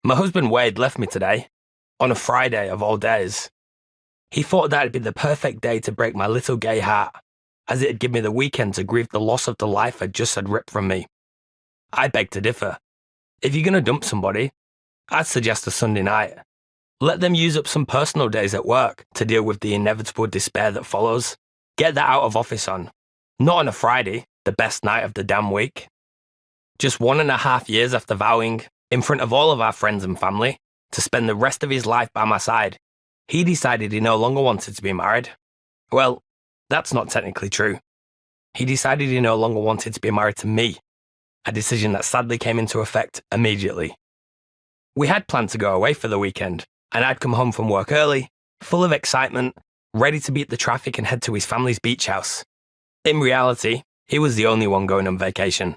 My husband Wade left me today, on a Friday of all days. He thought that'd be the perfect day to break my little gay heart, as it'd give me the weekend to grieve the loss of the life I'd just had ripped from me. I beg to differ. If you're going to dump somebody, I'd suggest a Sunday night. Let them use up some personal days at work to deal with the inevitable despair that follows. Get that out of office on. Not on a Friday, the best night of the damn week. Just 1.5 years after vowing, in front of all of our friends and family, to spend the rest of his life by my side, he decided he no longer wanted to be married. Well, that's not technically true. He decided he no longer wanted to be married to me, a decision that sadly came into effect immediately. We had planned to go away for the weekend, and I'd come home from work early, full of excitement, ready to beat the traffic and head to his family's beach house. In reality, he was the only one going on vacation,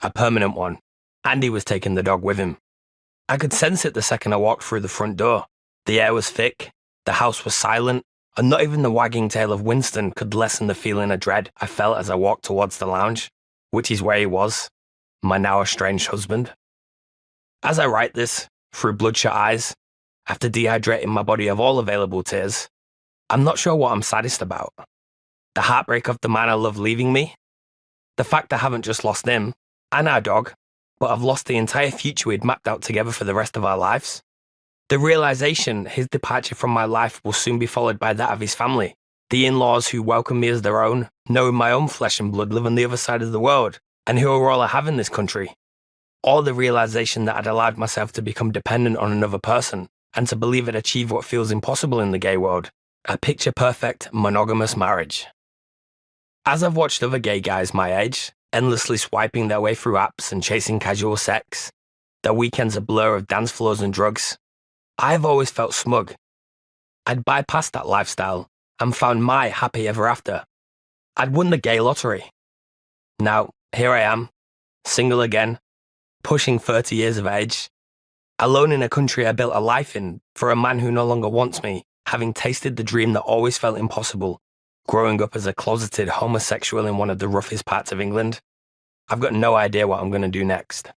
a permanent one, and he was taking the dog with him. I could sense it the second I walked through the front door. The air was thick, the house was silent, and not even the wagging tail of Winston could lessen the feeling of dread I felt as I walked towards the lounge, which is where he was, my now estranged husband. As I write this, through bloodshot eyes, after dehydrating my body of all available tears, I'm not sure what I'm saddest about. The heartbreak of the man I love leaving me, the fact I haven't just lost him, and our dog, but I've lost the entire future we'd mapped out together for the rest of our lives. The realization his departure from my life will soon be followed by that of his family, the in-laws who welcome me as their own, knowing my own flesh and blood live on the other side of the world, and who are all I have in this country. Or the realization that I'd allowed myself to become dependent on another person, and to believe I'd achieve what feels impossible in the gay world, a picture-perfect monogamous marriage. As I've watched other gay guys my age, endlessly swiping their way through apps and chasing casual sex, their weekends a blur of dance floors and drugs, I've always felt smug. I'd bypassed that lifestyle and found my happy ever after. I'd won the gay lottery. Now, here I am, single again, pushing 30 years of age, alone in a country I built a life in for a man who no longer wants me, having tasted the dream that always felt impossible, growing up as a closeted homosexual in one of the roughest parts of England. I've got no idea what I'm going to do next.